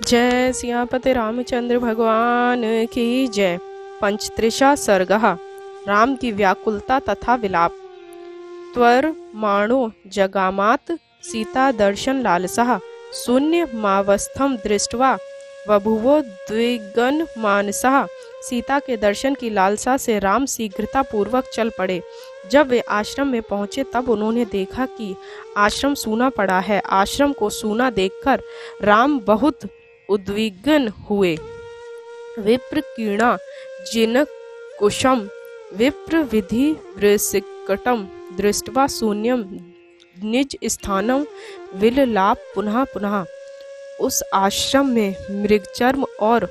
जय सियापति रामचंद्र भगवान की जय। पंचत्रिशा सर्गः। राम की व्याकुलता तथा विलाप। त्वर माणो जगामात सीता दर्शन लालसः शून्य मावस्थम दृष्ट्वा बभुवो द्विगन मानसः। सीता के दर्शन की लालसा से राम शीघ्रता पूर्वक चल पड़े। जब वे आश्रम में पहुंचे तब उन्होंने देखा कि आश्रम सूना पड़ा है। आश्रम को सूना देखकर राम बहुत उद्विग्न हुए। विप्र कीणा जिन कुशम विप्र विधि वृसिकटम दृष्ट्वा शून्यम निज स्थानम विललाप पुनः पुनः। उस आश्रम में मृगचर्म और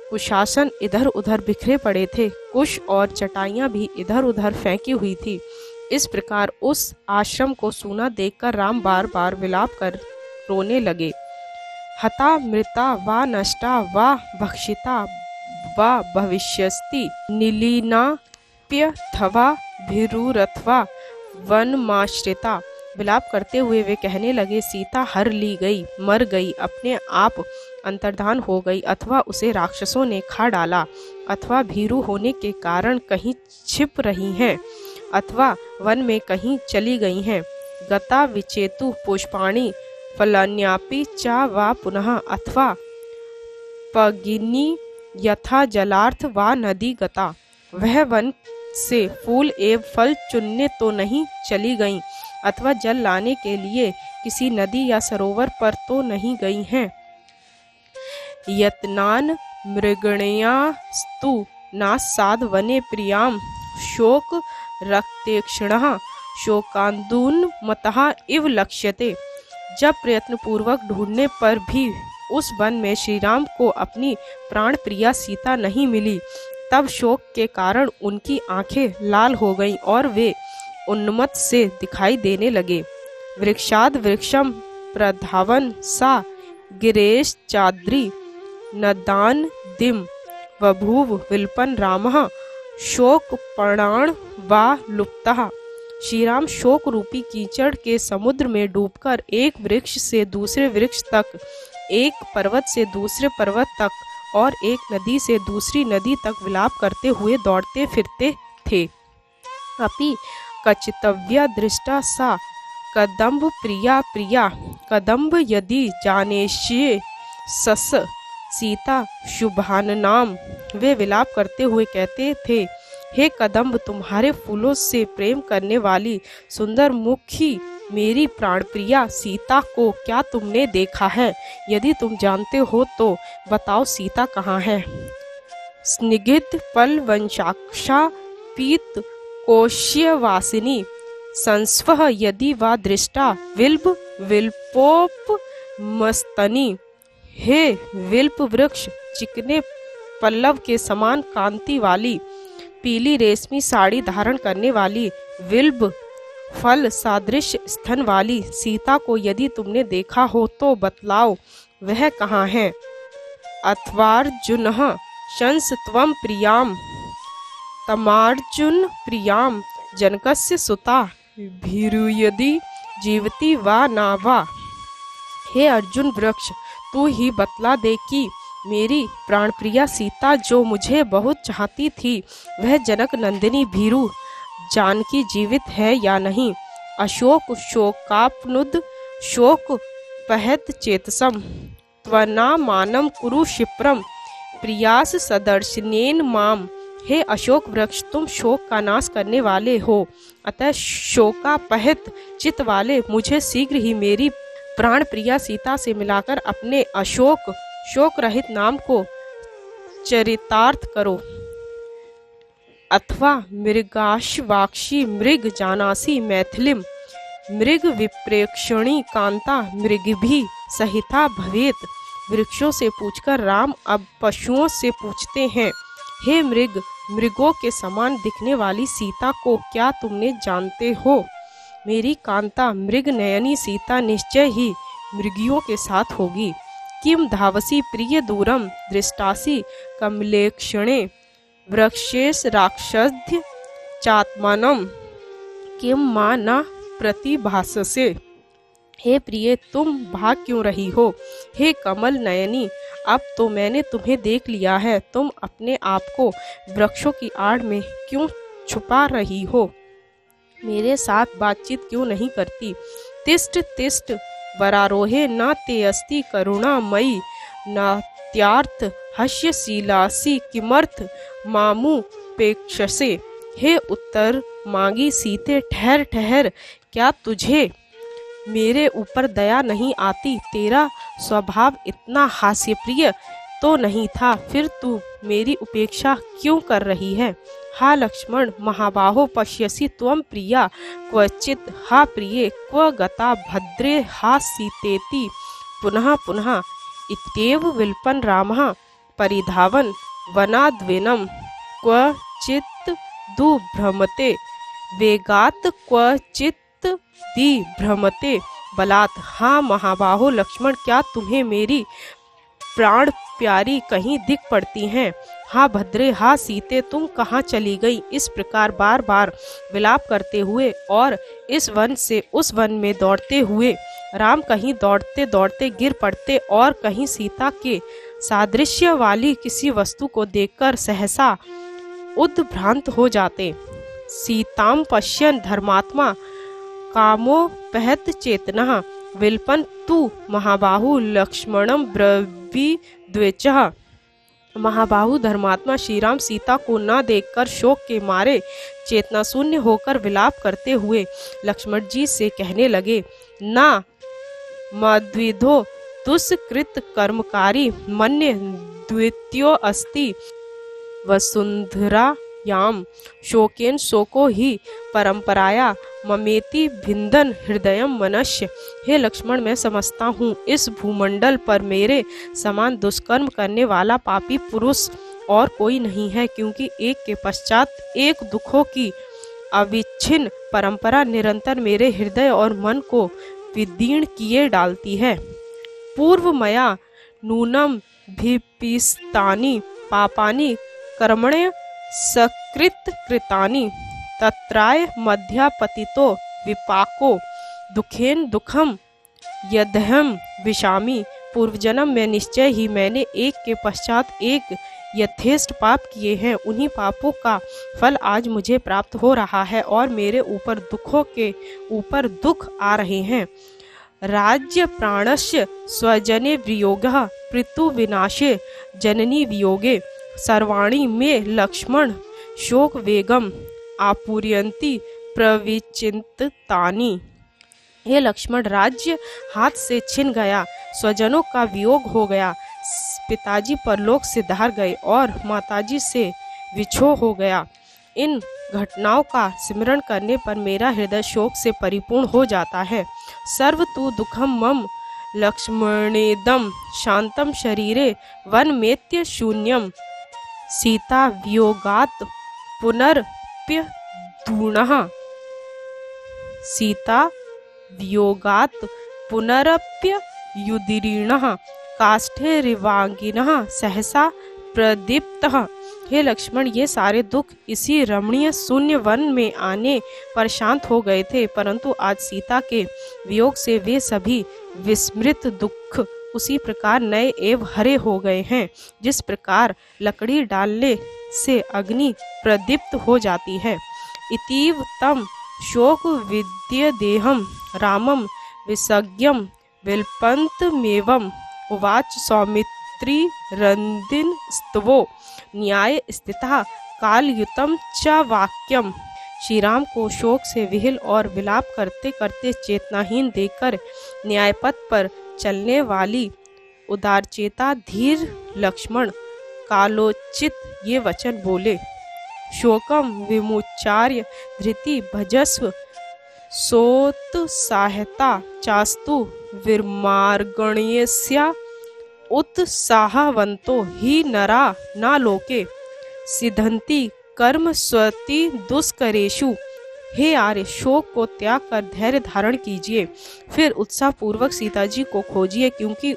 कुशासन इधर उधर बिखरे पड़े थे। कुश और चटाइयां भी इधर उधर फेंकी हुई थी। इस प्रकार उस आश्रम को सूना देखकर राम बार बार विलाप कर रोने लगे। हता मृता वा नष्टा वा भक्षिता वा भविष्यस्ति निलीनाप्यथवा भिरुरथवा वनमाश्रिता। विलाप करते हुए वे कहने लगे, सीता हर ली गई, मर गई, अपने आप अंतर्धान हो गई, अथवा उसे राक्षसों ने खा डाला, अथवा भीरू होने के कारण कहीं छिप रही हैं, अथवा वन में कहीं चली गई हैं। गता विचेतु पुष्पाणि फलान्यापि चा वा पुनः अथवा पगिनी यथा जलार्थ वा नदी गता। वह वन से फूल एवं फल चुनने तो नहीं चली गईं, अथवा जल लाने के लिए किसी नदी या सरोवर पर तो नहीं गई हैं। यत्नान मृगणयास्तु नासाद वने प्रियाम शोक रक्तेक्षणः शोकांदून्मतः इव लक्ष्यते। जब प्रयत्न पूर्वक ढूंढने पर भी उस वन में श्री राम को अपनी प्राण प्रिया सीता नहीं मिली, तब शोक के कारण उनकी आंखें लाल हो गईं और वे उन्मत्त से दिखाई देने लगे। वृक्षाद वृक्षम प्रधावन सा गिरेश चाद्री नदान दिम बभूव विल्पन रामः शोक प्राण वा लुप्तः। श्री राम शोक रूपी कीचड़ के समुद्र में डूबकर एक वृक्ष से दूसरे वृक्ष तक, एक पर्वत से दूसरे पर्वत तक और एक नदी से दूसरी नदी तक विलाप करते हुए दौड़ते फिरते थे। अपि कचितव्या दृष्टा सा कदम्ब प्रिया प्रिया कदम्ब यदि जानेष्ये सस सीता शुभाननाम। वे विलाप करते हुए कहते थे, हे कदम्ब, तुम्हारे फूलों से प्रेम करने वाली सुंदर मुखी मेरी प्राणप्रिया सीता को क्या तुमने देखा है? यदि तुम जानते हो तो बताओ सीता कहाँ है? स्निग्ध पल वंशाक्षा पीत कोश्यवासिनी संस्वः यदि वा दृष्टा विल्प विल्पोप मस्तनी। हे विल्प वृक्ष, चिकने पल्लव के समान कांति वाली, पीली रेशमी साड़ी धारण करने वाली, विल्ब फल सादृश स्तन वाली सीता को यदि तुमने देखा हो तो बतलाओ वह कहाँ है? अथवार्जुनः शंस त्वं प्रियाम तमार्जुन प्रियाम जनकस्य सुता भीरुयदि जीवति वा ना वा। हे अर्जुन वृक्ष, तू ही बतला दे कि मेरी प्राणप्रिया सीता जो मुझे बहुत चाहती थी, वह जनक नंदिनी भीरू जानकी जीवित है या नहीं? अशोक शोकापनुद शोक पहत चेतसम त्वना मानम कुरु क्षिप्रम प्रियास सदर्शनेन माम। हे अशोक वृक्ष, तुम शोक का नाश करने वाले हो, अतः शोकापहत चित्त वाले मुझे शीघ्र ही मेरी प्राण प्रिया सीता से मिलाकर अपने अशोक शोक रहित नाम को चरितार्थ करो। अथवा मृगाश्वाक्षी मृग जानासी मैथिलीम मृग विप्रेक्षणी कांता मृगभी सहिता भवेत। वृक्षों से पूछकर राम अब पशुओं से पूछते हैं, हे मृग, मृगों के समान दिखने वाली सीता को क्या तुमने जानते हो? मेरी कांता मृग नयनी सीता निश्चय ही मृगियों के साथ होगी। किम धावसी प्रिय दूरम दृष्टासी कमलेक्षणे वृक्षेश राक्षस्य चात्मानम किम मां न प्रतिभाससे। हे प्रिय, तुम भाग क्यों रही हो? हे कमल नयनी, अब तो मैंने तुम्हें देख लिया है, तुम अपने आप को वृक्षों की आड़ में क्यों छुपा रही हो? मेरे साथ बातचीत क्यों नहीं करती? तिष्ठ तिष्ठ वरारोहे न ते अस्ति करुणामयी नात्यार्थ हस्यशीलासी किमर्थ मामू पेक्षसे। हे उत्तर मांगी सीते, ठहर ठहर, क्या तुझे मेरे ऊपर दया नहीं आती? तेरा स्वभाव इतना हास्यप्रिय तो नहीं था, फिर तू मेरी उपेक्षा क्यों कर रही है? हा लक्ष्मण महाबाहो पश्यसि त्वं प्रिया क्वचित्, हा प्रिये क्व गता भद्रे हा सीतेति पुनः पुनः। इत्येव विल्पन् रामः परिधावन् वनाद्वनं क्वचित् दुभ्रमते वेगात् क्वचित् दिभ्रमते बलात्। हाँ महाबाहो लक्ष्मण, क्या तुम्हें मेरी प्राण प्यारी कहीं दिख पड़ती हैं? हाँ भद्रे, हाँ सीते, तुम कहाँ चली गई? इस प्रकार बार बार विलाप करते हुए और इस वन से उस वन में दौड़ते हुए राम कहीं दौड़ते दौड़ते गिर पड़ते और कहीं सीता के सादृश्य वाली किसी वस्तु को देखकर सहसा उद्भ्रांत हो जाते। सीताम पश्यन् धर्मात्मा कामोपहत चेतनः विल्पन् तु महाबाहु लक्ष्मणं ब्रवीद्विचः। महाबाहु धर्मात्मा श्री राम सीता को न देखकर शोक के मारे चेतना शून्य होकर विलाप करते हुए लक्ष्मण जी से कहने लगे, ना मद्विधो दुष्कृत कर्मकारी मन्ये द्वितीयो अस्ति वसुंधरायाम शोकेन शोको ही परंपराया ममेति भिंदन हृदयम मनस्य। हे लक्ष्मण, मैं समझता हूँ इस भूमंडल पर मेरे समान दुष्कर्म करने वाला पापी पुरुष और कोई नहीं है, क्योंकि एक के पश्चात एक दुखों की अविच्छिन्न परंपरा निरंतर मेरे हृदय और मन को विदीर्ण किए डालती है। पूर्व मया नूनम भिपिस्तानि पापानि कर्मण्य सकृत कृतानि तत्राय मध्यापतितो विपाको दुखेन दुखम यदहम विषामी। पूर्व जन्म में निश्चय ही मैंने एक के पश्चात एक यथेष्ट पाप किए हैं, उन्हीं पापों का फल आज मुझे प्राप्त हो रहा है और मेरे ऊपर दुखों के ऊपर दुख आ रहे हैं। राज्य प्राणस्य स्वजने वियोगः पृथु विनाशे जननी वियोगे सर्वाणि में लक्ष्मण शोक वेगम आपूर्यन्ति प्रविचिंततानि। हे लक्ष्मण, राज्य हाथ से छिन गया, स्वजनों का वियोग हो गया, पिताजी परलोक से धार गए और माताजी से विछोह हो गया। इन घटनाओं का स्मरण करने पर मेरा हृदय शोक से परिपूर्ण हो जाता है। सर्व तु दुखम मम लक्ष्मणेदम शांतम शरीरे वनमेत्य शून्यम सीता वियोगात् पुनरप्यधूणः। सीता वियोगात् पुनरप्ययुदीर्णः काष्ठे रिवांगिनः सहसा प्रदीप्तः। हे लक्ष्मण, ये सारे दुख इसी रमणीय शून्य वन में आने पर शांत हो गए थे, परंतु आज सीता के वियोग से वे सभी विस्मृत दुख उसी प्रकार नए एवं हरे हो गए हैं, जिस प्रकार लकड़ी डालने से अग्नि प्रदीप्त हो जाती है। इतीव तम शोक विद्य देहम रामम विसज्ञम विल्पन्तमेवम् उवाच सौमित्री रंदिन स्तवो न्याय स्थिता कालयुतम च वाक्यम। श्री राम को शोक से विहिल और विलाप करते करते चेतनाहीन देखकर न्यायपथ पर चलने वाली उदारचेता धीर लक्ष्मण कालोचित ये वचन बोले, शोकम विमुच्चार्य धृति भजस्व सोत्साहता चास्तु विर्मार्गण्यस्या उत्साहवंतो ही नरा न लोके सिद्धंति कर्म स्वति दुष्करेषु। हे आर्य, शोक को त्याग कर धैर्य धारण कीजिए, फिर उत्साह पूर्वक सीता जी को खोजिए, क्योंकि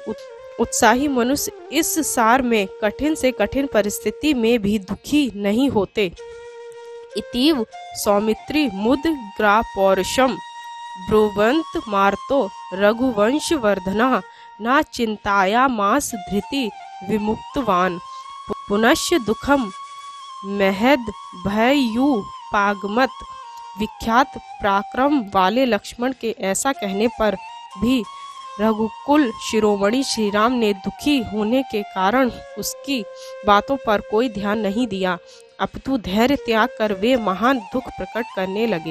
उत्साही मनुष्य इस सार में कठिन से कठिन परिस्थिति में भी दुखी नहीं होते। इतीव सौमित्री मुद्ग्रा पौरुषम ब्रुवंत मार्तो रघुवंश वर्धना न चिंताया मास धृति विमुक्तवान पुनश्च दुखम महद भययु पागमत। विख्यात पराक्रम वाले लक्ष्मण के ऐसा कहने पर भी रघुकुल शिरोमणि श्री राम ने दुखी होने के कारण उसकी बातों पर कोई ध्यान नहीं दिया, अपितु धैर्य त्याग कर वे महान दुख प्रकट करने लगे।